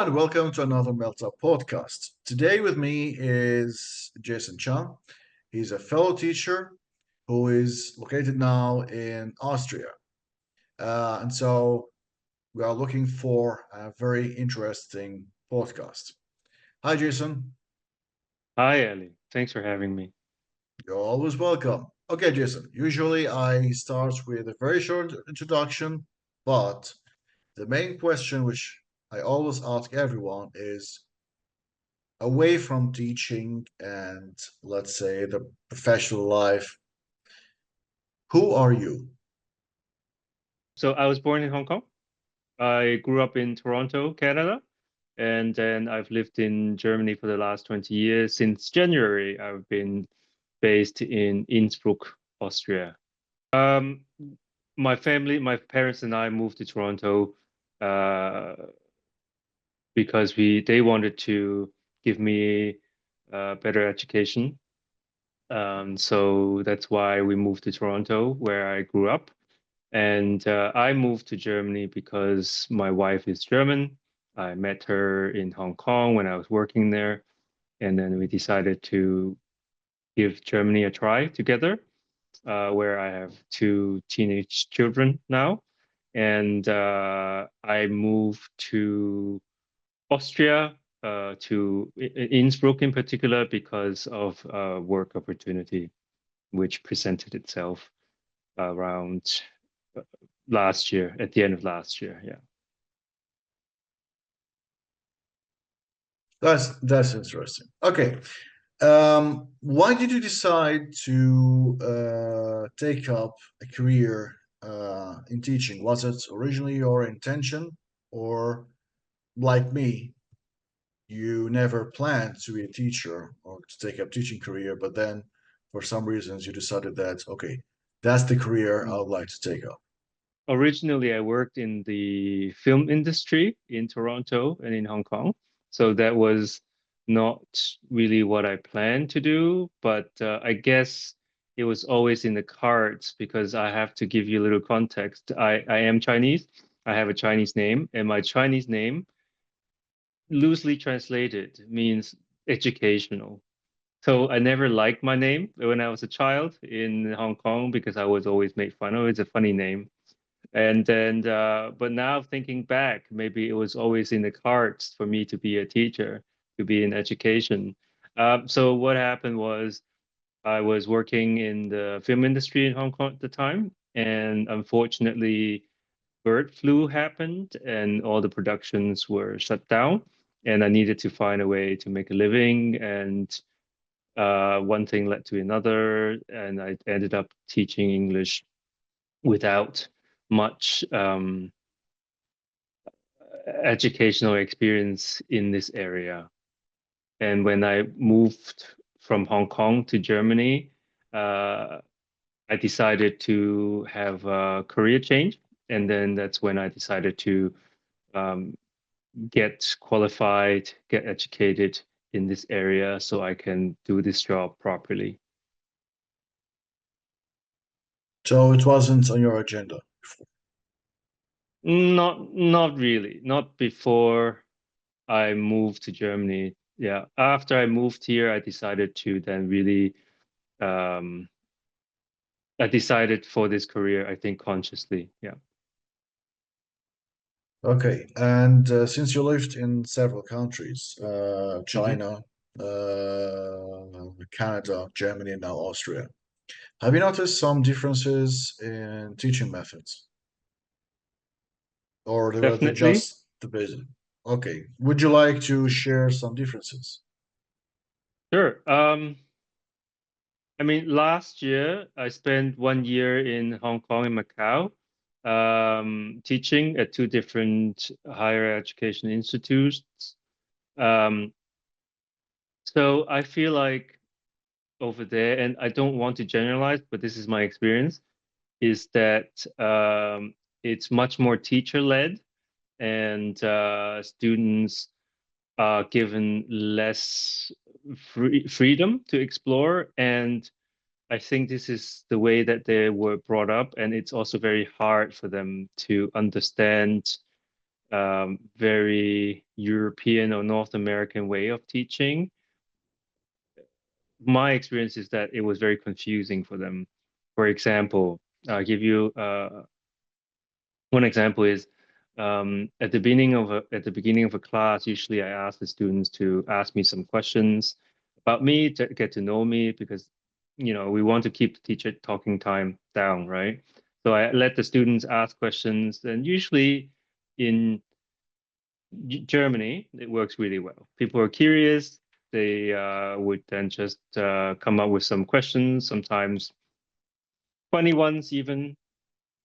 and welcome to another Melta podcast. Today with me is Jason Chang. He's a fellow teacher who is located now in Austria. And so we are looking for a very interesting podcast. Hi, Jason. Hi, Ellie. Thanks for having me. You're always welcome. Okay, Jason. Usually I start with a very short introduction, but the main question which I always ask everyone is away from teaching and let's say the professional life, who are you? So I was born in Hong Kong. I grew up in Toronto, Canada, and then I've lived in Germany for the last 20 years. Since January, I've been based in Innsbruck, Austria. Um, my family, my parents and I moved to Toronto uh, because they wanted to give me a better education. So that's why we moved to Toronto, where I grew up. And I moved to Germany because my wife is German. I met her in Hong Kong when I was working there. And then we decided to give Germany a try together, where I have two teenage children now. And I moved to Austria, to Innsbruck in particular, because of work opportunity, which presented itself around last year, at the end of last year. Yeah. That's interesting. Okay. Why did you decide to take up a career in teaching? Was it originally your intention, or like me, you never planned to be a teacher or to take up teaching career, but then for some reasons you decided that okay, that's the career I Mm. would like to take up. Originally, I worked in the film industry in Toronto and in Hong Kong. So that was not really what I planned to do, but I guess it was always in the cards because I have to give you a little context. I am Chinese. I have a Chinese name, and my Chinese name, loosely translated, means educational. So I never liked my name when I was a child in Hong Kong because I was always made fun of. It's a funny name. And then, but now thinking back, maybe it was always in the cards for me to be a teacher, to be in education. So what happened was I was working in the film industry in Hong Kong at the time, and unfortunately, bird flu happened, and all the productions were shut down. And I needed to find a way to make a living, and one thing led to another, and I ended up teaching English without much educational experience in this area. And when I moved from Hong Kong to Germany, uh, I decided to have a career change. And then that's when I decided to um, get qualified, get educated in this area so I can do this job properly. So it wasn't on your agenda before. Not really. Not before I moved to Germany. Yeah. After I moved here, I decided to then really um I decided for this career, I think consciously. Yeah. Okay, and since you lived in several countries, Hmm. China, Canada, Germany, and now Austria, have you noticed some differences in teaching methods, or were they Definitely. just the basic? Okay, would you like to share some differences? Sure. I mean, last year I spent 1 year in Hong Kong and Macau, teaching at two different higher education institutes. Um, so I feel like over there, and I don't want to generalize, but this is my experience, is that it's much more teacher-led, and students are given less freedom to explore. And I think this is the way that they were brought up, and it's also very hard for them to understand very European or North American way of teaching. My experience is that it was very confusing for them. For example, I'll give you one example is at the beginning of a class, usually I ask the students to ask me some questions about me to get to know me because we want to keep the teacher talking time down, right? So I let the students ask questions, and usually in Germany, it works really well. People are curious. They would then just come up with some questions, sometimes funny ones even.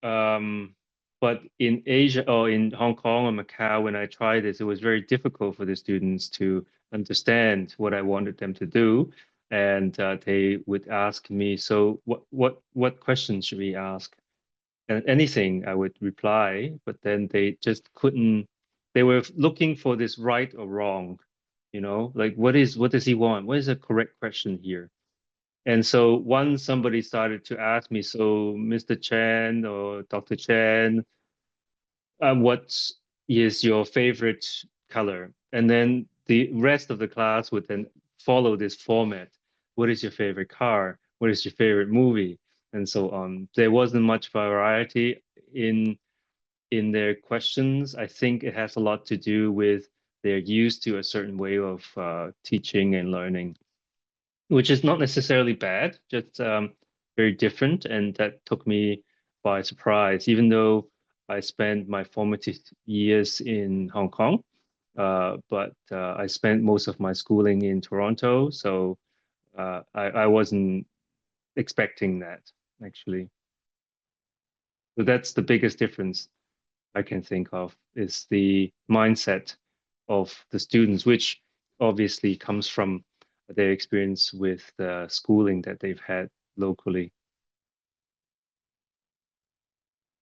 Um, but in Asia or in Hong Kong or Macau, when I tried this, it was very difficult for the students to understand what I wanted them to do. And they would ask me, so what questions should we ask? And anything I would reply, but then they just couldn't, they were looking for this right or wrong, like what does he want? What is the correct question here? And so once somebody started to ask me, so Mr. Chen or Dr. Chen, what is your favorite color? And then the rest of the class would then follow this format. What is your favorite car? What is your favorite movie? And so on. There wasn't much variety in their questions. I think it has a lot to do with they're used to a certain way of teaching and learning, which is not necessarily bad, just very different. And that took me by surprise, even though I spent my formative years in Hong Kong. But I spent most of my schooling in Toronto, so I wasn't expecting that actually. So that's the biggest difference I can think of is the mindset of the students, which obviously comes from their experience with the schooling that they've had locally.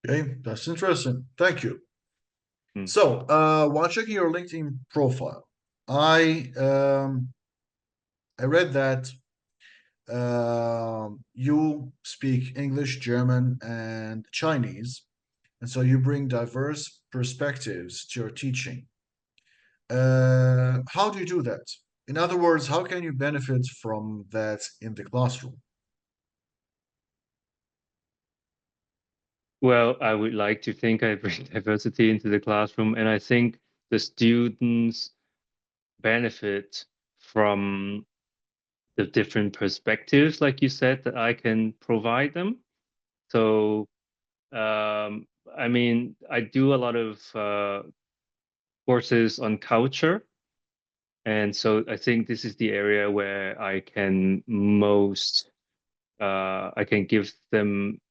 Okay, that's interesting. Thank you. Mm. So, while checking your LinkedIn profile, I I read that you speak English, German, and Chinese, and so you bring diverse perspectives to your teaching. How do you do that? In other words, how can you benefit from that in the classroom? Well, I would like to think I bring diversity into the classroom, and I think the students benefit from the different perspectives, like you said, that I can provide them. So, I mean, I do a lot of courses on culture. And so I think this is the area where I can give them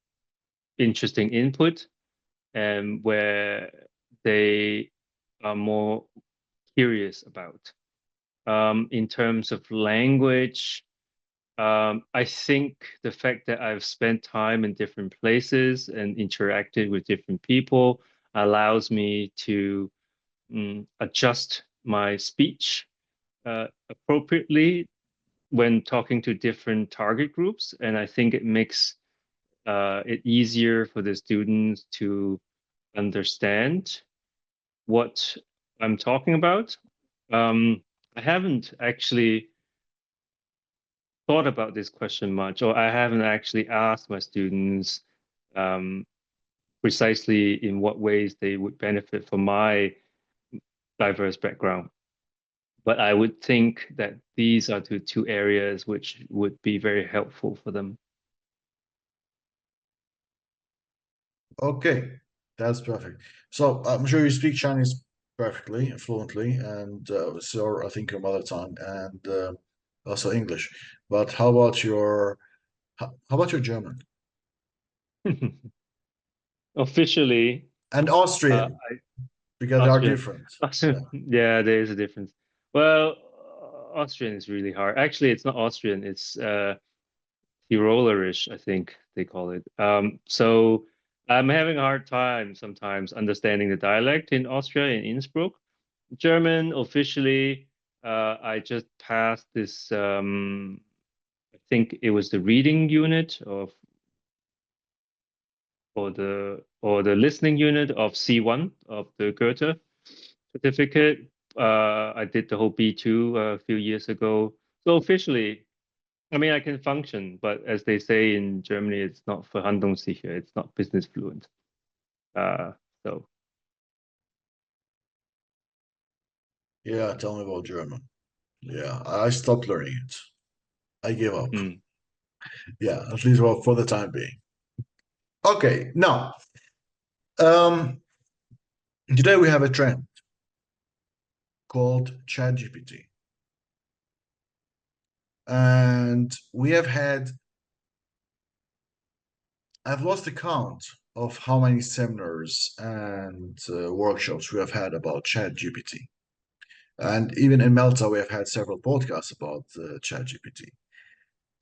interesting input and where they are more curious about. In terms of language, I think the fact that I've spent time in different places and interacted with different people allows me to adjust my speech appropriately when talking to different target groups. And I think it makes it easier for the students to understand what I'm talking about. I haven't actually thought about this question much, or I haven't actually asked my students um, precisely in what ways they would benefit from my diverse background. But I would think that these are the two areas which would be very helpful for them. Okay, that's perfect. So I'm sure you speak Chinese perfectly, fluently, and so I think your mother tongue, and also English. But how about your German Officially, and uh, Austrian? Because they are Austrian. different. Yeah. Austrian, yeah, there is a difference. Well, Austrian is really hard. Actually, it's not Austrian. It's Tirolerish, I think they call it. So I'm having a hard time sometimes understanding the dialect in Austria, in Innsbruck. German, officially, I just passed this. I think it was the reading unit of or the listening unit of C1 of the Goethe. certificate. I did the whole B2 a few years ago. So officially, I mean, I can function, but as they say in Germany, it's not verhandlungssicher. It's not business fluent. So Yeah, tell me about German. Yeah, I stopped learning it. I gave up. mm, Yeah, at least for the time being. Okay, now, um, today we have a trend called ChatGPT. And we have had, I've lost the count of how many seminars and workshops we have had about ChatGPT. And even in Melta, we have had several podcasts about ChatGPT.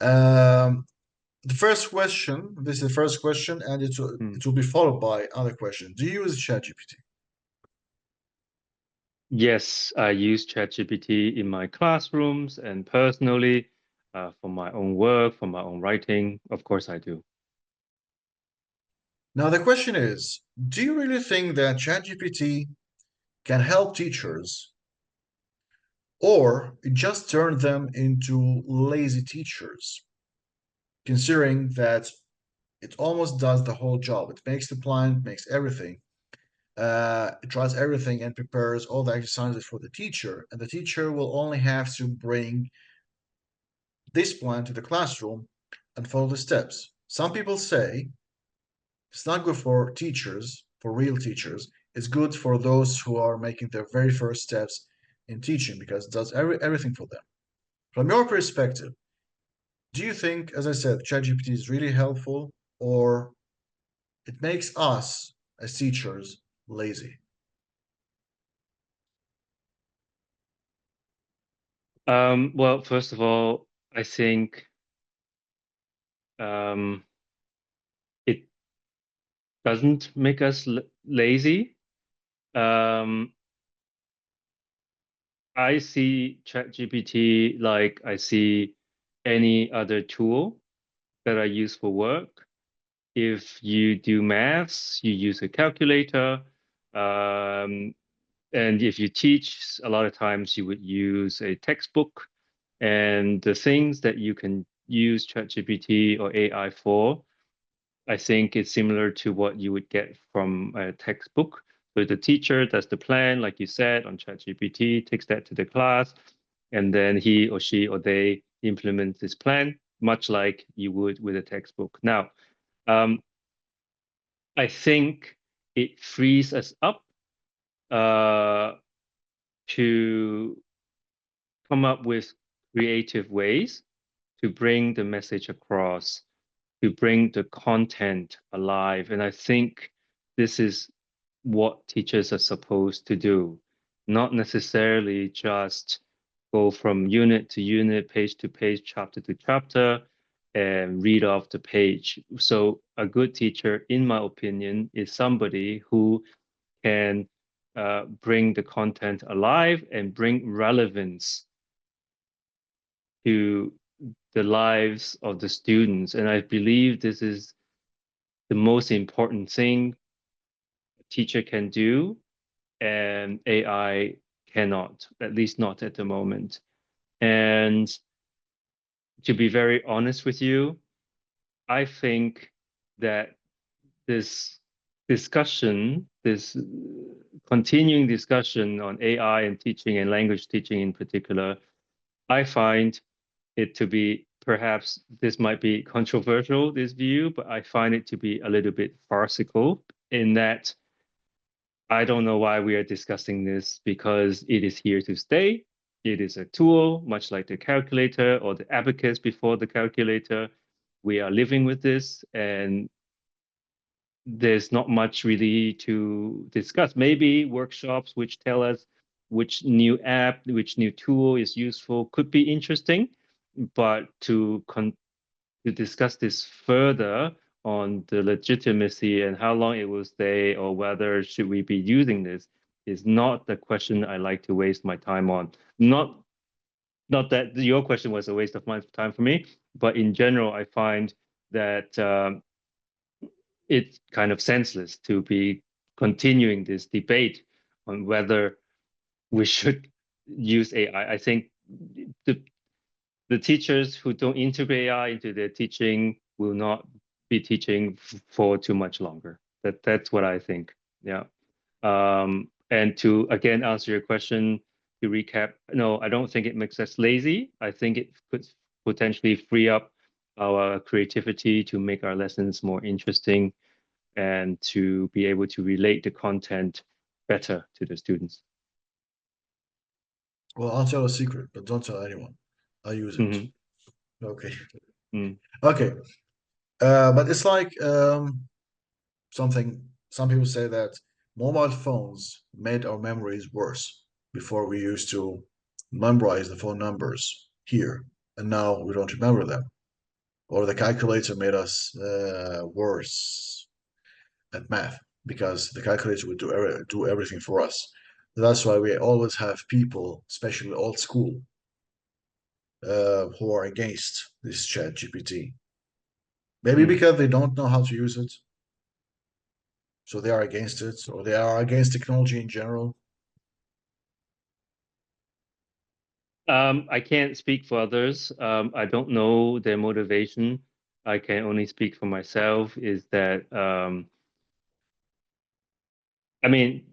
The first question, this is the first question, and mm. it will be followed by other questions. Do you use ChatGPT? Yes, I use ChatGPT in my classrooms and personally for my own work, for my own writing. Of course, I do. Now, the question is, do you really think that ChatGPT can help teachers or it just turn them into lazy teachers, considering that it almost does the whole job. It makes the plan, makes everything. It tries everything and prepares all the exercises for the teacher, and the teacher will only have to bring this plan to the classroom and follow the steps. Some people say it's not good for teachers, for real teachers. It's good for those who are making their very first steps in teaching because it does everything for them. From your perspective, do you think, as I said, ChatGPT is really helpful or it makes us as teachers lazy? Well, first of all, I think um, it doesn't make us lazy. Um, I see ChatGPT like I see any other tool that I use for work. If you do maths, you use a calculator. Um, and if you teach, a lot of times you would use a textbook. And the things that you can use ChatGPT or AI for, I think it's similar to what you would get from a textbook. So the teacher does the plan, like you said, on ChatGPT, takes that to the class, and then he or she or they implement this plan, much like you would with a textbook. Now, um, I think it frees us up uh, to come up with creative ways to bring the message across, to bring the content alive. And I think this is what teachers are supposed to do, not necessarily just go from unit to unit, page to page, chapter to chapter, and read off the page. So a good teacher, in my opinion, is somebody who can bring the content alive and bring relevance to the lives of the students. And I believe this is the most important thing a teacher can do, and AI cannot, at least not at the moment. And to be very honest with you, I think that this discussion, this continuing discussion on AI and teaching and language teaching in particular, I find it to be perhaps this might be controversial, this view, but I find it to be a little bit farcical in that I don't know why we are discussing this because it is here to stay. It is a tool, much like the calculator or the abacus before the calculator. We are living with this, and there's not much really to discuss. Maybe workshops which tell us which new app, which new tool is useful could be interesting, but to discuss this further on the legitimacy and how long it will stay or whether should we be using this is not the question I like to waste my time on. Not that your question was a waste of my time for me, but in general, I find that it's kind of senseless to be continuing this debate on whether we should use AI. I think the teachers who don't integrate AI into their teaching will not be teaching for too much longer. That's what I think. Yeah. And to again answer your question, to recap, no, I don't think it makes us lazy. I think it could potentially free up our creativity to make our lessons more interesting and to be able to relate the content better to the students. Well, I'll tell a secret, but don't tell anyone. I use it. Mhm. Okay. Mm. Okay. But it's like something some people say that mobile phones made our memories worse. Before we used to memorize the phone numbers here, and now we don't remember them. Or the calculator made us worse at math because the calculator would do everything for us. That's why we always have people, especially old school, who are against this chat GPT. Maybe Mm. because they don't know how to use it, so they are against it, or they are against technology in general. I can't speak for others. I don't know their motivation. I can only speak for myself, is that I mean,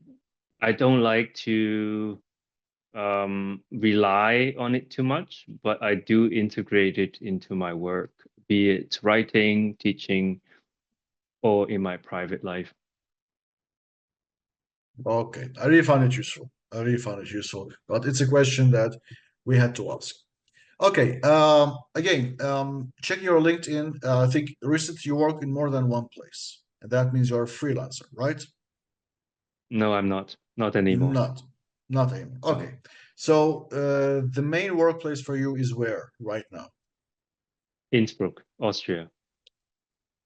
I don't like to rely on it too much, but I do integrate it into my work, be it writing, teaching, or in my private life. Okay, I really found it useful. I really found it useful, but it's a question that we had to ask. Okay, again, check your LinkedIn. I think recently you work in more than one place, and that means you're a freelancer, right? No, I'm not. Not anymore. Not, not anymore. No. Okay, so the main workplace for you is where right now, Innsbruck, Austria.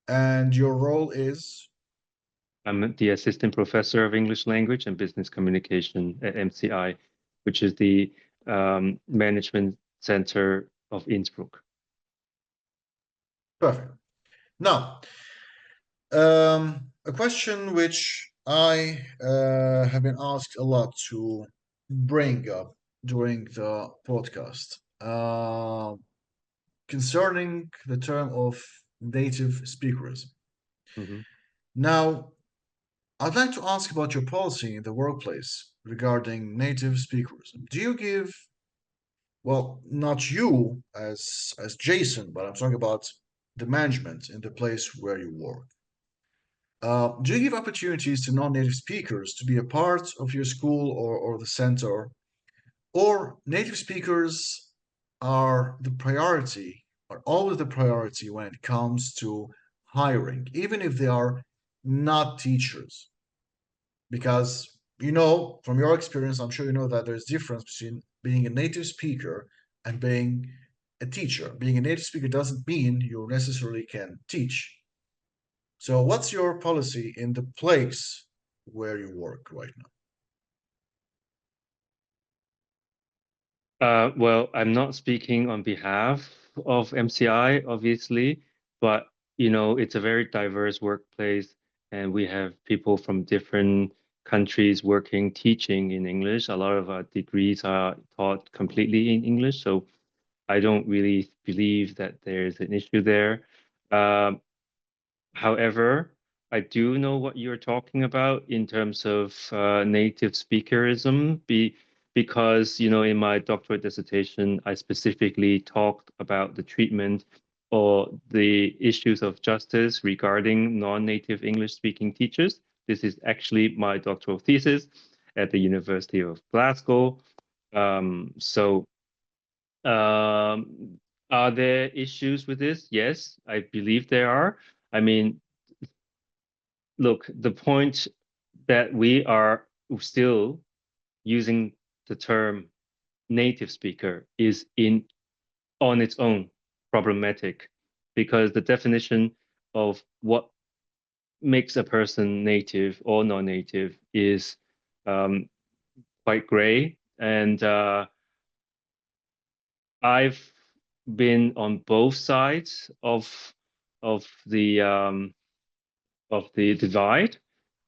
and your role is I'm the assistant professor of English language and business communication at MCI, which is the management center of Innsbruck. perfect. Now, a question which I have been asked a lot to bring up during the podcast concerning the term of native speakerism. Mhm. Now, I'd like to ask about your policy in the workplace regarding native speakerism. Do you give, well, not you as Jason, but I'm talking about the management in the place where you work. Do you give opportunities to non-native speakers to be a part of your school or the center? Or native speakers are the priority, are always the priority when it comes to hiring, even if they are not teachers? Because you know, from your experience, I'm sure you know that there's difference between being a native speaker and being a teacher. Being a native speaker doesn't mean you necessarily can teach. So, what's your policy in the place where you work right now? Well, I'm not speaking on behalf of MCI, obviously, but it's a very diverse workplace, and we have people from different countries working, teaching in English. A lot of our degrees are taught completely in English, so I don't really believe that there's an issue there. Um, However, I do know what you're talking about in terms of native speakerism, because in my doctorate dissertation, I specifically talked about the treatment or the issues of justice regarding non-native English-speaking teachers. This is actually my doctoral thesis at the University of Glasgow. So, are there issues with this? Yes, I believe there are. I mean, look, the point that we are still using the term native speaker is on its own problematic, because the definition of what makes a person native or non-native is um, quite gray. And I've been on both sides of the divide.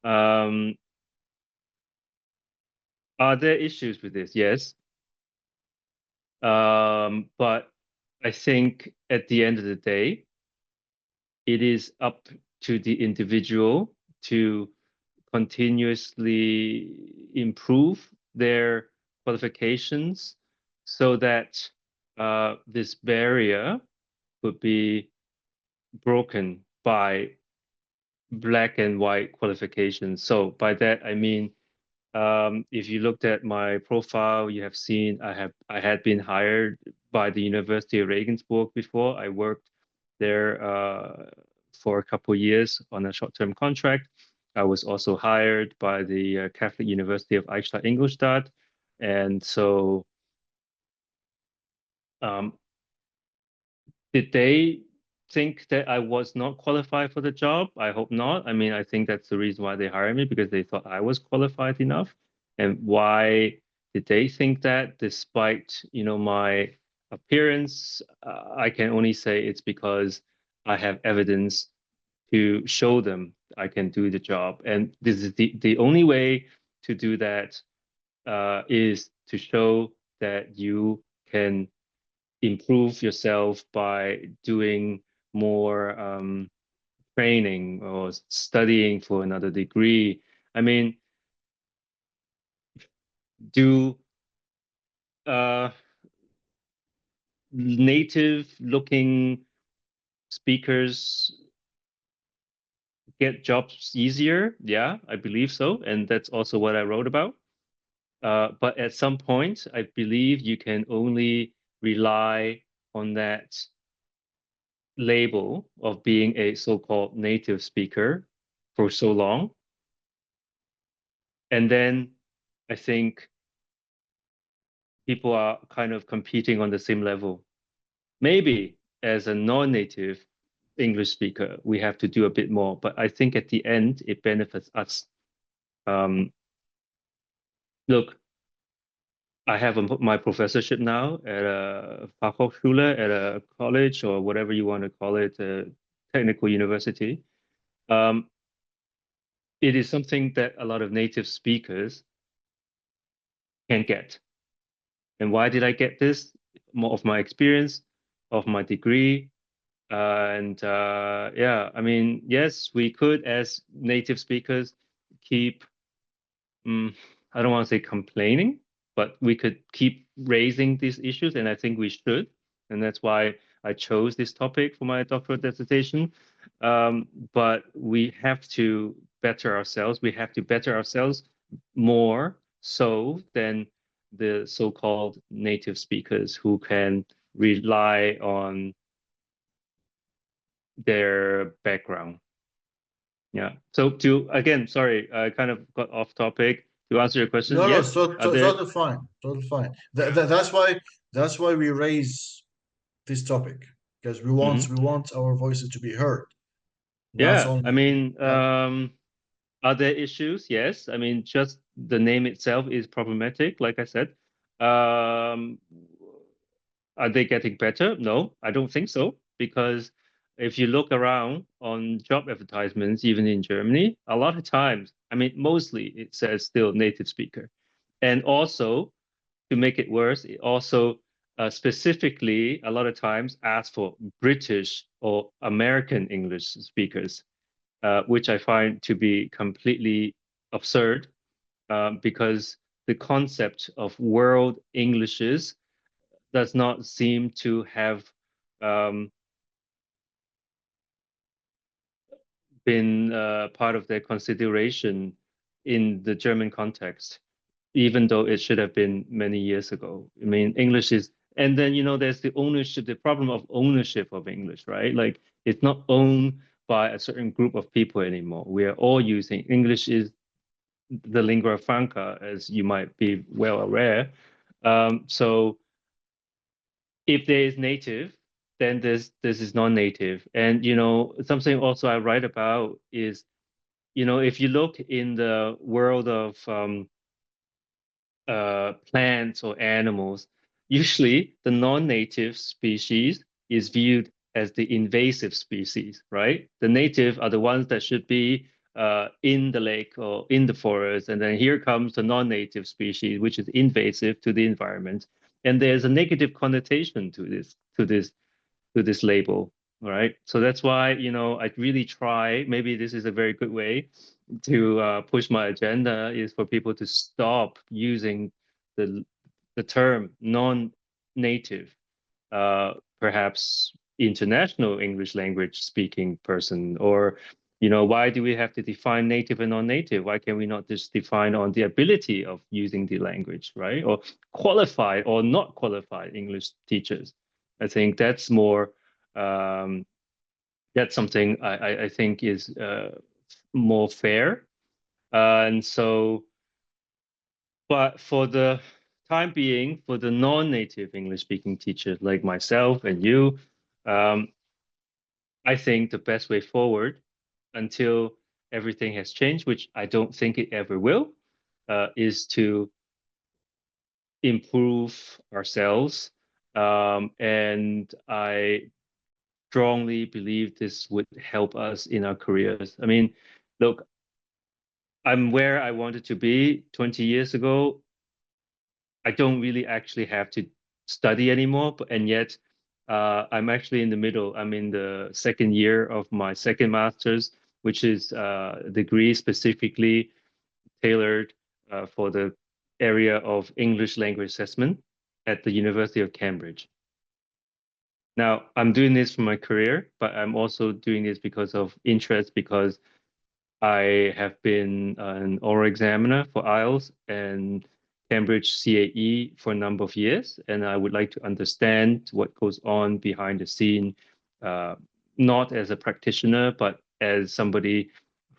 Um, Are there issues with this? Yes. But I think at the end of the day, it is up to the individual to continuously improve their qualifications so that this barrier would be broken by black and white qualifications. So by that I mean, if you looked at my profile, you have seen I had been hired by the University of Regensburg before. I worked there for a couple of years on a short-term contract. I was also hired by the Catholic University of Eichstätt Ingolstadt, and so um, did they think that I was not qualified for the job? I hope not. I mean, I think that's the reason why they hired me because they thought I was qualified enough. And why did they think that despite, my appearance? I can only say it's because I have evidence to show them I can do the job. And this is the only way to do that is to show that you can improve yourself by doing more training or studying for another degree. I mean, do uh, native looking speakers get jobs easier? Yeah, I believe so. And that's also what I wrote about. But at some point, I believe you can only rely on that label of being a so-called native speaker for so long. And then I think people are kind of competing on the same level. Maybe as a non-native English speaker, we have to do a bit more, but I think at the end, it benefits us. Look, I have my professorship now at a Fachhochschule, at a college or whatever you want to call it, a technical university. Um, it is something that a lot of native speakers can get. And why did I get this? More of my experience, of my degree. And yeah, I mean, yes, we could, as native speakers, keep, I don't want to say complaining, but we could keep raising these issues. And I think we should. And that's why I chose this topic for my doctoral dissertation. But we have to better ourselves. We have to better ourselves more so than the so-called native speakers who can rely on their background. Yeah. So to again, sorry, I kind of got off topic. To answer your question, No, no, yes, it's are there? totally fine, totally fine. That's why we raise this topic because Mhm. we want our voices to be heard, not Yeah, I only. mean, Yeah. are there issues? Yes. I mean, just the name itself is problematic, like I said. Um, Are they getting better? No, I don't think so. Because if you look around on job advertisements, even in Germany, a lot of times, I mean, mostly it says still native speaker. And also, to make it worse, it also specifically a lot of times asks for British or American English speakers, which I find to be completely absurd because the concept of world Englishes does not seem to have um, been part of their consideration in the German context, even though it should have been many years ago. I mean, English is, and then, there's the ownership, the problem of ownership of English, right? Like it's not owned by a certain group of people anymore. We are all using English is the lingua franca, as you might be well aware. So if there is native, then this is non-native. And something also I write about is, if you look in the world of plants or animals, usually the non-native species is viewed as the invasive species, right? The native are the ones that should be in the lake or in the forest, and then here comes the non-native species, which is invasive to the environment, and there's a negative connotation to this label, right? So that's why, I really try. Maybe this is a very good way to push my agenda, is for people to stop using the the term non-native, perhaps international English language speaking person, or why do we have to define native and non-native? Why can we not just define on the ability of using the language, right? Or qualified or not qualified English teachers. I think that's something I think is more fair. And so, but for the time being, for the non-native English speaking teachers like myself and you, um, I think the best way forward, until everything has changed, which I don't think it ever will, is to improve ourselves. And I strongly believe this would help us in our careers. I mean, look, I'm where I wanted to be 20 years ago. I don't really actually have to study anymore, and yet I'm actually in the middle. I'm in the second year of my second master's, which is a degree specifically tailored for the area of English language assessment at the University of Cambridge. Now, I'm doing this for my career, but I'm also doing this because of interest, because I have been an oral examiner for IELTS and Cambridge CAE for a number of years, and I would like to understand what goes on behind the scene, not as a practitioner, but as somebody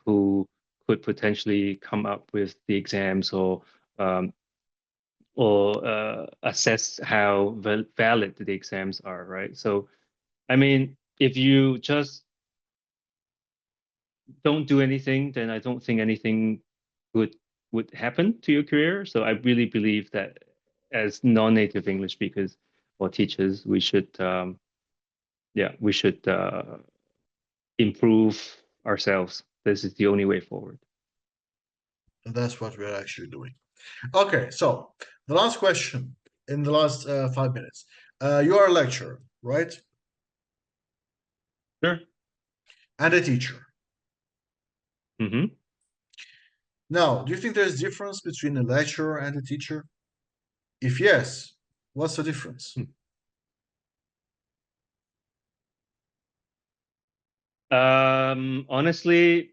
who could potentially come up with the exams, um, or assess how valid the exams are, right? So, I mean, if you just don't do anything, then I don't think anything good would happen to your career. So I really believe that as non-native English speakers or teachers, we should improve ourselves. This is the only way forward. And that's what we're actually doing. Okay, so the last question in the last 5 minutes. You are a lecturer, right? Sure. And a teacher. Hmm. Now, do you think there's difference between a lecturer and a teacher? If yes, what's the difference? Honestly,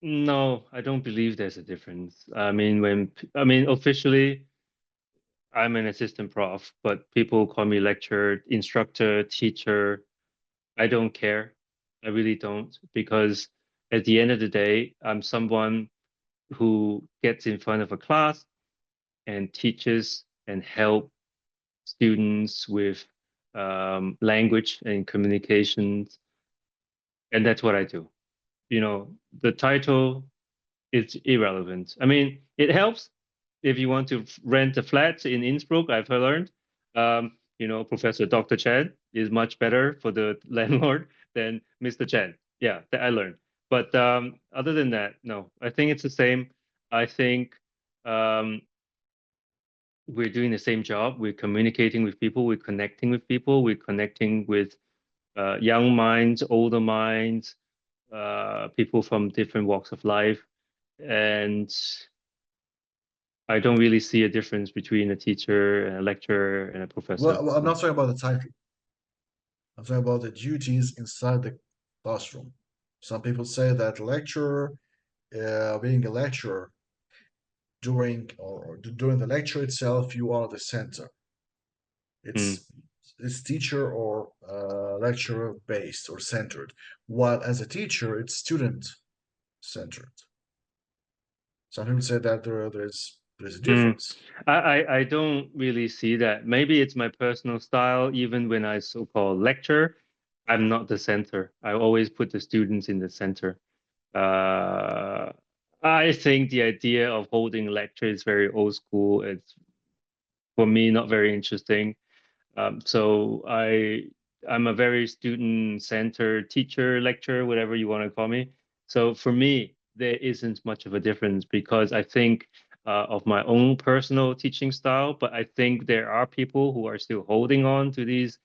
no, I don't believe there's a difference. I mean, officially, I'm an assistant prof, but people call me lecturer, instructor, teacher. I don't care. I really don't, because at the end of the day, I'm someone who gets in front of a class and teaches and help students with language and communications, and that's what I do. The title is irrelevant. I mean, it helps if you want to rent a flat in Innsbruck. I've learned, Professor Dr. Chen is much better for the landlord than Mr. Chen. Yeah, that I learned. But other than that, no, I think it's the same. I think um, we're doing the same job. We're communicating with people. We're connecting with people. We're connecting with young minds, older minds, people from different walks of life. And I don't really see a difference between a teacher and a lecturer and a professor. Well, I'm No. not talking about the title. I'm talking about the duties inside the classroom. Some people say that lecturer, being a lecturer during the lecture itself, you are the center. Mm. It's teacher or lecturer based or centered, while as a teacher, it's student centered. Some people say that there's a Mm. difference. I don't really see that. Maybe it's my personal style. Even when I so-called lecture, I'm not the center. I always put the students in the center. Uh, I think the idea of holding a lecture is very old school. It's, for me, not very interesting. So I'm a very student-centered teacher, lecturer, whatever you want to call me. So for me, there isn't much of a difference because I think of my own personal teaching style, but I think there are people who are still holding on to these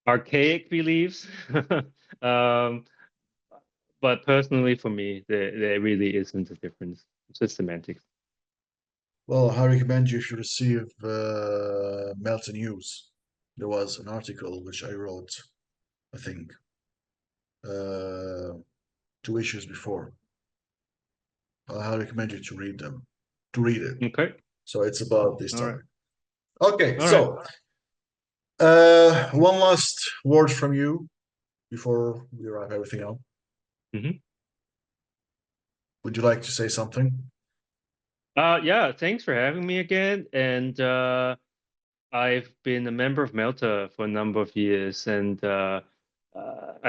archaic beliefs. Um, but personally, for me, there really isn't a difference. It's just semantics. Well, I recommend you should receive Melta News. There was an article which I wrote, I think, uh, 2 issues before. I recommend you to read them, to read it. Okay. So it's about this All right. topic. Okay, All right. so one last word from you before we wrap everything up. Mm-hmm. Would you like to say something? Yeah, thanks for having me again. And I've been a member of Melta for a number of years, and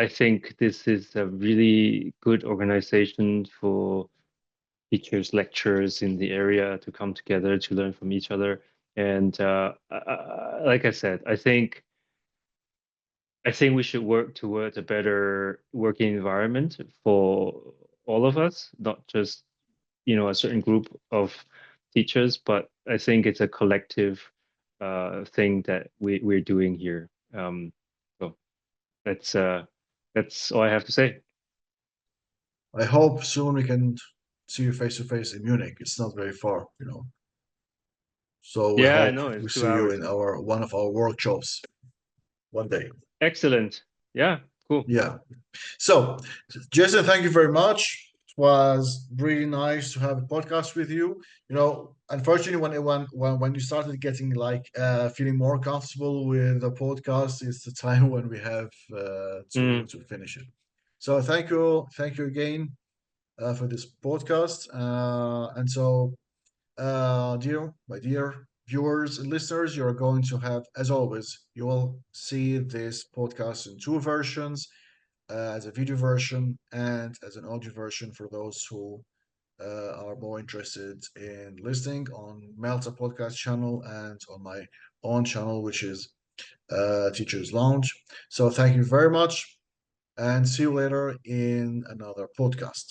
I think this is a really good organization for teachers, lecturers in the area to come together to learn from each other. And like I said, I think we should work towards a better working environment for all of us, not just a certain group of teachers, but I think it's a collective thing that we're doing here. So that's all I have to say. I hope soon we can see you face to face in Munich. It's not very far, you know. So we Yeah, I hope know we it's two see you hours. in our one of our workshops one day. Excellent. Yeah, cool. Yeah. So, Jason, thank you very much. It was really nice to have a podcast with you. You know, unfortunately, when you started getting like feeling more comfortable with the podcast, it's the time when we have Mm. to finish it. So, thank you again for this podcast. And so, my dear viewers and listeners, you're going to have, as always, you will see this podcast in two versions, as a video version and as an audio version for those who are more interested in listening on Melta podcast channel and on my own channel, which is Teachers Lounge. So thank you very much and see you later in another podcast.